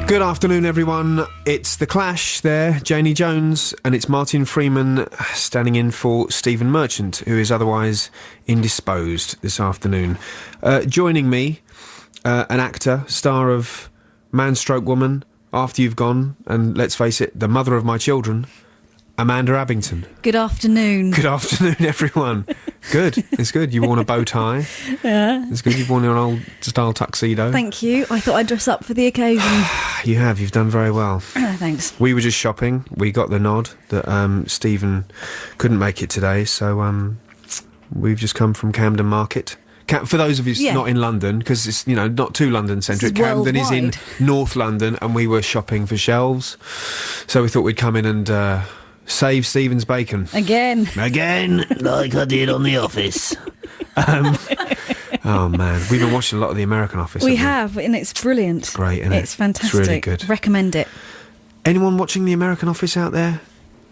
Good afternoon, everyone. It's The Clash there, Janie Jones, and it's Martin Freeman standing in for Stephen Merchant, who is otherwise indisposed this afternoon. Joining me, an actor, star of Man Stroke Woman, After You've Gone, and let's face it, the mother of my children, Amanda Abbington. Good afternoon. Good afternoon, everyone. Good. It's good. You've worn a bow tie. Yeah. It's good. You've worn your old style tuxedo. Thank you. I thought I'd dress up for the occasion. You have. You've done very well. Thanks. We were just shopping. We got the nod that Stephen couldn't make it today, so we've just come from Camden Market. For those of you not in London, because it's, not too London-centric, Camden is in North London, and we were shopping for shelves. So we thought we'd come in and save Stephen's bacon. Again, like I did on The Office. Oh, man. We've been watching a lot of The American Office. We have, and it's brilliant. It's great, isn't it? It's fantastic. It's really good. Recommend it. Anyone watching The American Office out there?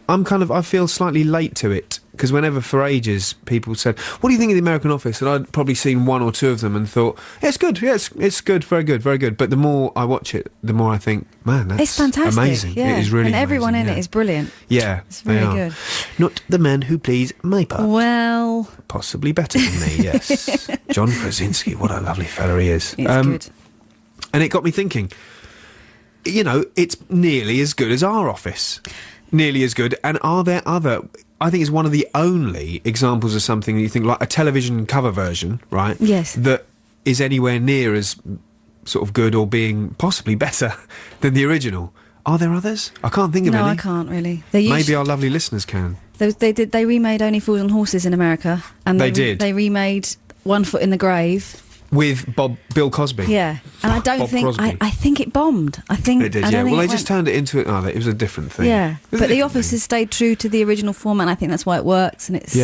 I feel slightly late to it, because whenever for ages people said, what do you think of The American Office? And I'd probably seen one or two of them and thought, yeah, it's good, it's good, very good, very good. But the more I watch it, the more I think, man, that's fantastic, amazing. yeah. It is really and everyone amazing, in it is brilliant. Yeah, it's very good. Not the man who plays my part. Well, possibly better than me, yes. John Krasinski, what a lovely fella he is. It's good. And it got me thinking, it's nearly as good as our Office. Nearly as good. And are there other... I think it's one of the only examples of something that you think, like a television cover version, right? Yes. That is anywhere near as sort of good or being possibly better than the original. Are there others? I can't think of any. No, I can't really. Maybe our lovely listeners can. They remade Only Fools and Horses in America. And they did. They remade One Foot in the Grave. With Bill Cosby. Yeah, and I don't think... I think it bombed. I think... It did, yeah. Well, they just turned it into... Oh, it was a different thing. Yeah, but The Office has stayed true to the original format, and I think that's why it works, and it's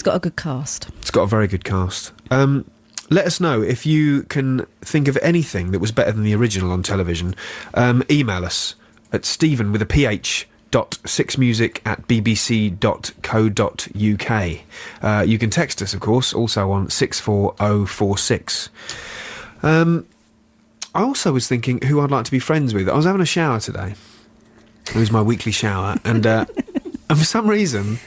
got a good cast. It's got a very good cast. Let us know if you can think of anything that was better than the original on television. Email us at Stephen with a PH... bbc.co.uk. You can text us, of course, also on 64046. I also was thinking who I'd like to be friends with. I was having a shower today. It was my weekly shower, and for some reason,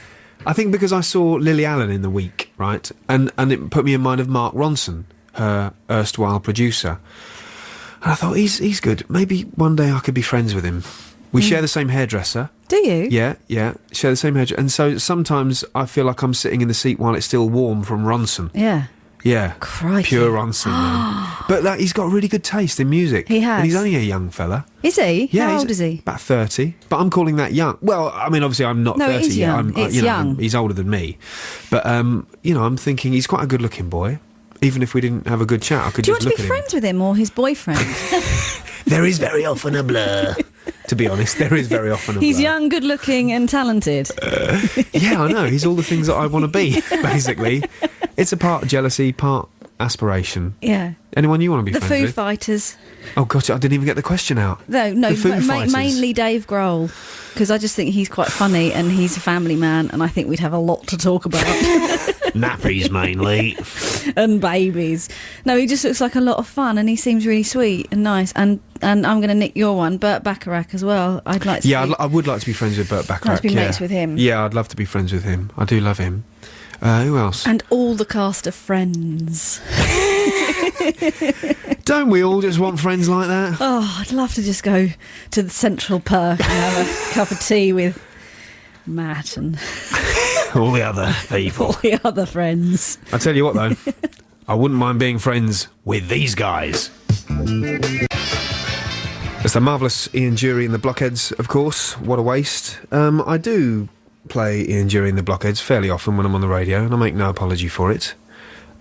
I think because I saw Lily Allen in the week, right, and it put me in mind of Mark Ronson, her erstwhile producer. And I thought, he's good. Maybe one day I could be friends with him. We share the same hairdresser. Do you? Yeah, share the same hairdresser. And so sometimes I feel like I'm sitting in the seat while it's still warm from Ronson. Yeah. Yeah. Crikey. Pure Ronson. But he's got really good taste in music. He has. And he's only a young fella. Is he? Yeah. How old is he? About 30. But I'm calling that young. Well, I mean, obviously I'm not 30 it is yet. young. It's young. He's older than me. But, I'm thinking he's quite a good-looking boy. Even if we didn't have a good chat, I could just look at him. Do you want to be friends with him or his boyfriend? There is very often a blur. To be honest, there is very often a blur. He's young, good-looking and talented. Yeah, I know. He's all the things that I want to be, basically. It's a part jealousy, part aspiration. Yeah. Anyone you want to be the friends with? The Foo Fighters. Oh, gosh, I didn't even get the question out. No, mainly Dave Grohl, because I just think he's quite funny and he's a family man, and I think we'd have a lot to talk about. Nappies, mainly. And babies. No, he just looks like a lot of fun, and he seems really sweet and nice. And I'm going to nick your one, Burt Bacharach, as well. I'd like to. Yeah, I would like to be friends with Burt Bacharach. Like to be mates with him. Yeah, I'd love to be friends with him. I do love him. Who else? And all the cast of Friends. Don't we all just want friends like that? Oh, I'd love to just go to the Central Perk and have a cup of tea with Matt and all the other people. All the other friends. I tell you what, though, I wouldn't mind being friends with these guys. It's the marvellous Ian Dury and the Blockheads, of course. What a waste. I do play Ian Dury and the Blockheads fairly often when I'm on the radio, and I make no apology for it.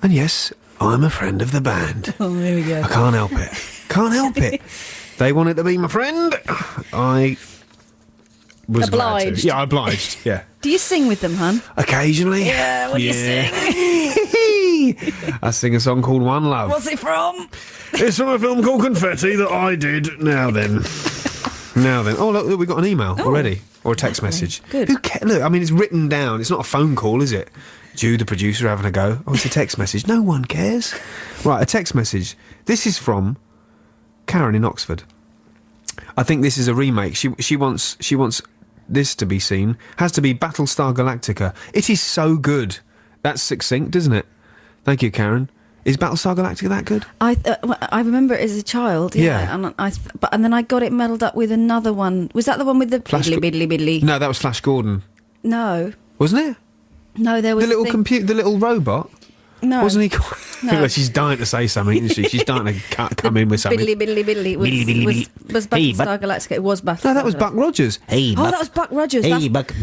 And yes, I'm a friend of the band. Oh, there we go. I can't help it. Can't help it. They wanted to be my friend. I was glad to. Obliged. Yeah, obliged, yeah. Do you sing with them, hun? Occasionally. Yeah, what do you sing? I sing a song called One Love. What's it from? It's from a film called Confetti that I did. Now then. Oh, look, we got an email already. Or a text message. Good. Look, I mean, it's written down. It's not a phone call, is it? Jude, the producer, having a go. Oh, it's a text message. No one cares. Right, a text message. This is from Karen in Oxford. I think this is a remake. She wants this to be seen. Has to be Battlestar Galactica. It is so good. That's succinct, isn't it? Thank you, Karen. Is Battlestar Galactica that good? I remember it as a child. Yeah. And then I got it muddled up with another one. Was that the one with the biddly? No, that was Flash Gordon. No, wasn't it? No, there was the little the little robot. No, wasn't he? No. She's dying to say something, isn't she? She's dying to come in with something. Biddly was Battlestar Galactica. It was Battlestar. No, that was Buck Rogers. Hey, Buck. that was Buck Rogers. Hey, Buck.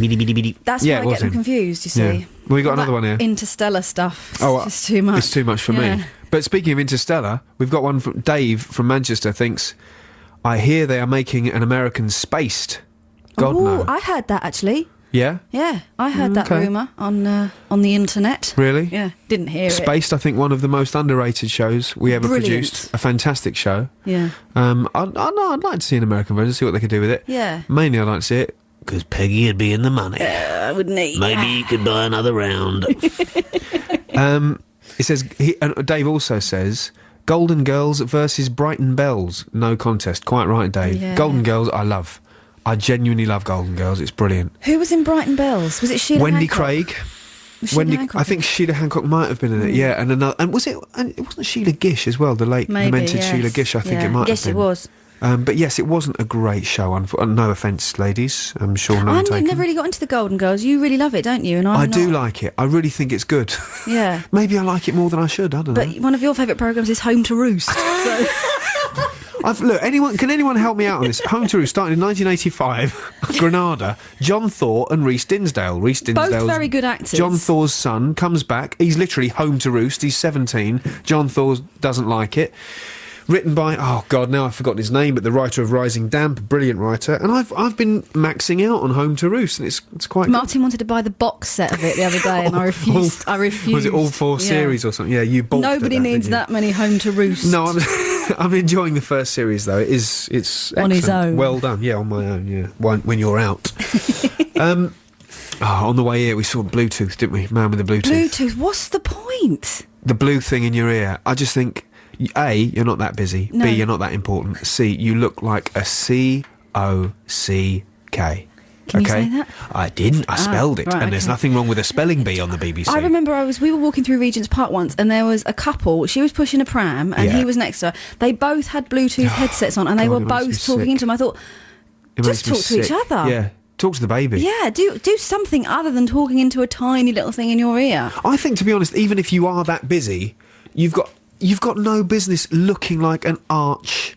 That's why I get them confused. You see. Yeah. Well, we got another one here. Interstellar stuff. Oh, it's too much. It's too much for me. But speaking of Interstellar, we've got one from Dave from Manchester. Thinks, I hear they are making an American Spaced. God no. I heard that actually. Yeah? Yeah, I heard that rumour on the internet. Really? Yeah, didn't hear it. Spaced, I think, one of the most underrated shows we ever produced. A fantastic show. Yeah. I'd like to see an American version, see what they could do with it. Yeah. Mainly I'd like to see it. Because Peggy would be in the money. I wouldn't eat. Maybe you could buy another round. It says, Dave also says, Golden Girls versus Brighton Bells. No contest. Quite right, Dave. Yeah. Golden Girls, I love. I genuinely love Golden Girls. It's brilliant. Who was in Brighton Bells? Was it Sheila Wendy Hancock? Craig. I think Sheila Hancock might have been in it. Yeah, and it wasn't Sheila Gish as well, the lamented Sheila Gish. I think it might have been. Yes, it was. But yes, it wasn't a great show. No offence, ladies. I'm sure none taken. I never really got into the Golden Girls. You really love it, don't you? And I do like it. I really think it's good. Yeah. Maybe I like it more than I should. I don't know. But one of your favourite programmes is Home to Roost. So. Look, can anyone help me out on this? Home to Roost started in 1985. Granada. John Thaw and Rhys Dinsdale. Rhys Dinsdale, both very good actors. John Thaw's son comes back. He's literally home to roost. He's 17. John Thaw doesn't like it. Written by, oh God, now I've forgotten his name, but the writer of Rising Damp, brilliant writer. And I've been maxing out on Home to Roost, and it's quite Martin wanted to buy the box set of it the other day, and I refused. Was it all 4 series or something? Yeah, you balked. Nobody needs that many Home to Roost. No, I'm enjoying the first series though. It's excellent. On his own. Well done. Yeah, on my own. Yeah, when you're out. On the way here we saw Bluetooth, didn't we? Man with the Bluetooth. Bluetooth. What's the point? The blue thing in your ear. I just think. A, you're not that busy. No. B, you're not that important. C, you look like a C-O-C-K. Can you say that? I didn't. I spelled it. Right, and there's nothing wrong with a spelling bee on the BBC. I remember we were walking through Regent's Park once, and there was a couple. She was pushing a pram, and he was next to her. They both had Bluetooth headsets on, and they were both talking into them. I thought, just talk to each other. Yeah. Talk to the baby. Yeah, do something other than talking into a tiny little thing in your ear. I think, to be honest, even if you are that busy, you've got no business looking like an arch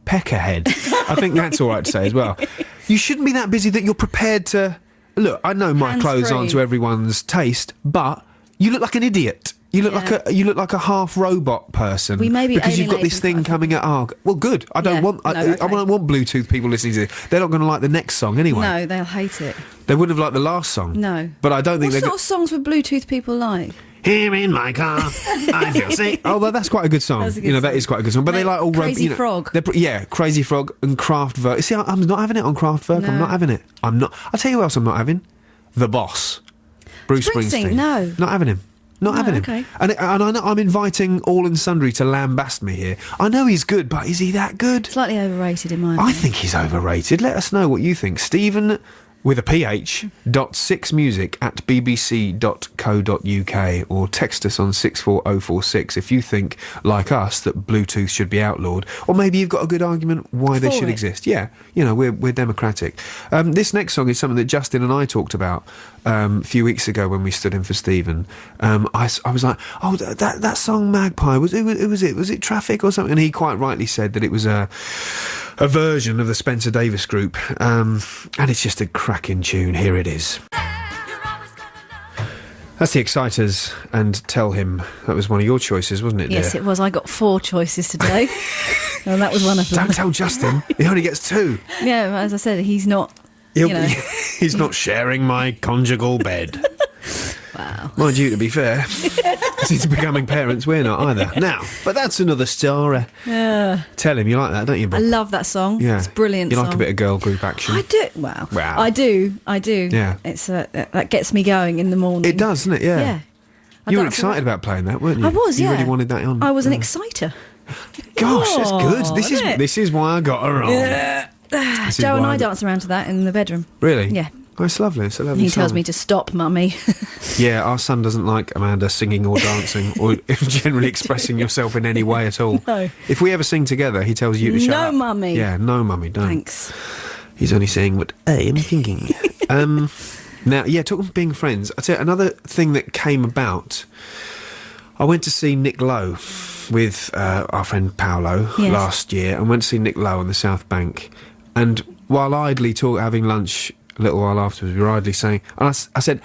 peckerhead. I think that's all right to say as well. You shouldn't be that busy that you're prepared to... Look, I know my clothes aren't to everyone's taste, but you look like an idiot. You look like a half robot person. We may be because you've got this thing coming at. Oh, well, good. I don't want Bluetooth people listening to this. They're not going to like the next song anyway. No, they'll hate it. They wouldn't have liked the last song. No, but I don't think. What sort of songs would Bluetooth people like? Here in my car, I feel sick. Oh, well, that's quite a good song. That is quite a good song. But they like all Crazy Frog. Crazy Frog and Kraftwerk. See, I'm not having it on Kraftwerk. No. I'm not having it. I'm not. I'll tell you who else I'm not having. The Boss, Bruce Springsteen. No, not having him. Not having him. Okay. And I know I'm inviting all and sundry to lambast me here. I know he's good, but is he that good? Slightly overrated in my opinion. I think he's overrated. Let us know what you think. Stephen with a PH .6music@bbc.co.uk or text us on 64046 if you think, like us, that Bluetooth should be outlawed, or maybe you've got a good argument why they should exist. Yeah, we're democratic. This next song is something that Justin and I talked about a few weeks ago when we stood in for Stephen. I was like, oh, that song Magpie, was it Traffic or something? And he quite rightly said that it was a version of the Spencer Davis Group, and it's just a cracking tune. Here it is. That's the Exciters and Tell Him. That was one of your choices, wasn't it, dear? Yes, it was. I got 4 choices today, and that was one of them. Don't tell Justin. He only gets 2. Yeah, as I said, he's not... He's not sharing my conjugal bed. Wow. Mind you, to be fair, since becoming parents, we're not either. Now, but that's another story. Yeah. Tell him you like that, don't you, Bob? I love that song. Yeah. It's a brilliant you song. You like a bit of girl group action? I do. Wow. I do. Yeah. It's that gets me going in the morning. It does, doesn't it? Yeah. Yeah. You were excited about playing that, weren't you? I was, You really wanted that on. I was an exciter. Gosh, that's good. This is why I got her on. Yeah. Joe and I dance around to that in the bedroom. Really? Yeah. Oh, it's lovely. It's a lovely He song. tells me to stop, Mummy. Yeah, our son doesn't like Amanda singing or dancing or generally expressing yourself in any way at all. No. If we ever sing together, he tells you to shut up. No, Mummy. Yeah, no, Mummy, don't. Thanks. He's only saying what I am thinking. Now, yeah, talking of being friends, I'll tell you another thing that came about. I went to see Nick Lowe with our friend Paolo last year, and went to see Nick Lowe on the South Bank. And while idly having lunch a little while afterwards, we were idly saying, and I said,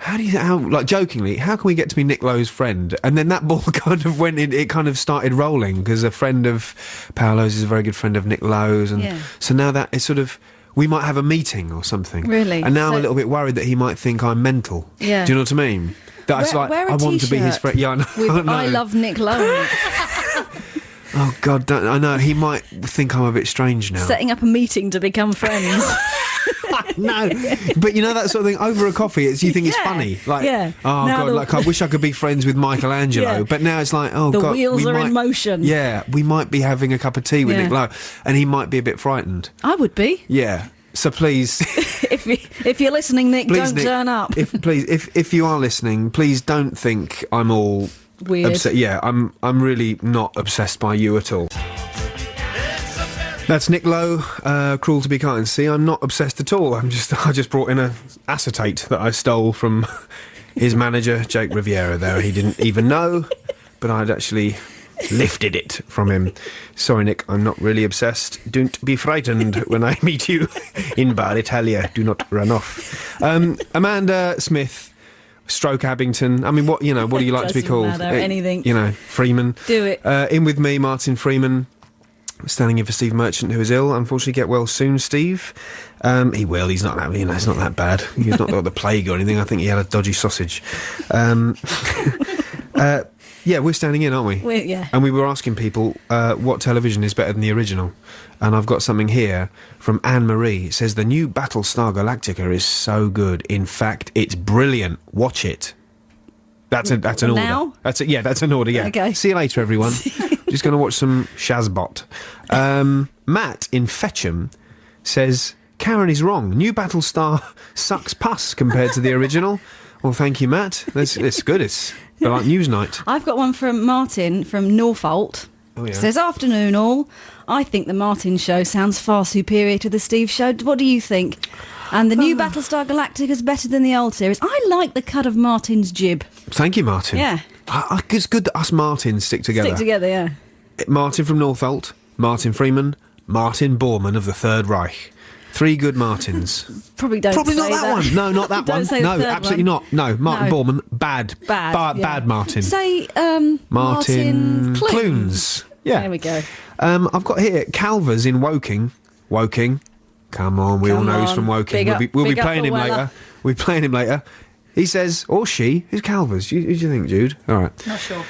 like jokingly, how can we get to be Nick Lowe's friend? And then that ball kind of went in, it kind of started rolling, because a friend of Paolo's is a very good friend of Nick Lowe's, and so now that is sort of, we might have a meeting or something. Really? And now I'm a little bit worried that he might think I'm mental. Yeah. Do you know what I mean? That it's like, I want to be his friend. Yeah, I know. With I love Nick Lowe. Oh, God, I know. He might think I'm a bit strange now. Setting up a meeting to become friends. No, but you know that sort of thing, over a coffee, you think it's funny. Like, oh, now God, like, I wish I could be friends with Michelangelo. But now it's like, oh, the God. The wheels are in motion. Yeah, we might be having a cup of tea with Nick Lowe, and he might be a bit frightened. I would be. Yeah. So please, if you're listening, Nick, don't turn up. If you are listening, please don't think I'm all weird. Yeah, I'm really not obsessed by you at all. That's Nick Lowe, Cruel to Be Kind. See, I'm not obsessed at all. I just brought in a acetate that I stole from his manager, Jake Riviera. There, he didn't even know, but I'd actually lifted it from him. Sorry, Nick, I'm not really obsessed. Don't be frightened when I meet you in Bar Italia. Do not run off. Amanda Smith, stroke Abbington. I mean, what do you like to be called? Matter, anything. Freeman. Do it. In with me, Martin Freeman. Standing in for Steve Merchant, who is ill. Unfortunately, get well soon, Steve. He will. He's not that. It's not that bad. He's not got the plague or anything. I think he had a dodgy sausage. Yeah, we're standing in, aren't we? And we were asking people what television is better than the original. And I've got something here from Anne-Marie. It says, the new Battlestar Galactica is so good. In fact, it's brilliant. Watch it. That's an order. Now? That's an order, yeah. Okay. See you later, everyone. Just going to watch some Shazbot. Matt in Fetcham says, Karen is wrong. New Battlestar sucks pus compared to the original. Well, thank you, Matt. It's good. It's like Newsnight. I've got one from Martin from Norfolk. Oh, yeah. Says, afternoon all. I think the Martin show sounds far superior to the Steve show. What do you think? And the new Battlestar Galactica is better than the old series. I like the cut of Martin's jib. Thank you, Martin. Yeah. It's good that us Martins stick together. Yeah. Martin from Northolt, Martin Freeman, Martin Bormann of the Third Reich. 3 good Martins. Probably not that one. No, not that one. No, absolutely not. No, Martin Bormann, bad. Bad Martin. Say Martin Clunes. Yeah. There we go. I've got here Calvers in Woking. Come on, we all know he's from Woking. We'll be playing him later. We'll be playing him later. He says, or she, who's Calvers? Who do you think, Jude? All right. Not sure.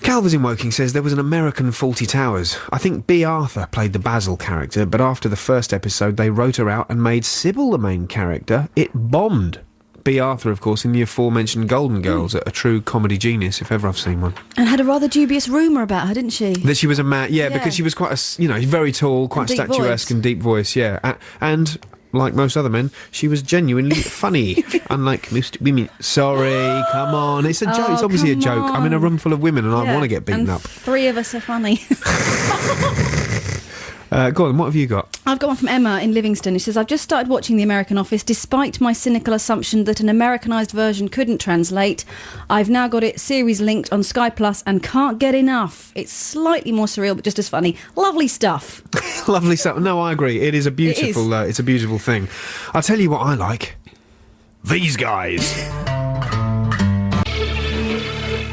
Calvers in Woking says there was an American Fawlty Towers. I think B. Arthur played the Basil character, but after the first episode they wrote her out and made Sybil the main character. It bombed. B. Arthur, of course, in the aforementioned Golden Girls, a true comedy genius, if ever I've seen one. And had a rather dubious rumour about her, didn't she? That she was a man, because she was quite very tall, quite statuesque and deep voice, yeah. And like most other men, she was genuinely funny, unlike most women. Sorry, come on, it's a joke. It's obviously a joke. I'm in a room full of women and I want to get beaten up. 3 of us are funny. Go on, what have you got? I've got one from Emma in Livingston. She says, I've just started watching The American Office despite my cynical assumption that an Americanised version couldn't translate. I've now got it series linked on Sky Plus and can't get enough. It's slightly more surreal but just as funny. Lovely stuff. Lovely stuff. No, I agree. It is a beautiful it's a beautiful thing. I'll tell you what I like. These guys.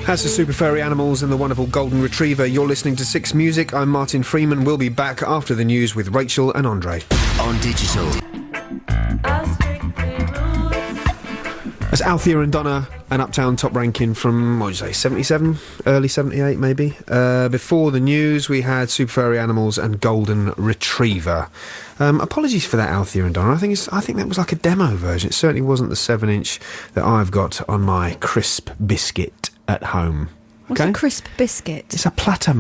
That's the super furry animals and the wonderful golden retriever. You're listening to Six Music. I'm Martin Freeman. We'll be back after the news with Rachel and Andre. On digital. That's Althea and Donna, an Uptown top ranking from, 77? Early 78, maybe. Before the news, we had super furry animals and golden retriever. Apologies for that, Althea and Donna. I think that was like a demo version. It certainly wasn't the 7-inch that I've got on my crisp biscuit at home. What's a crisp biscuit? It's a platter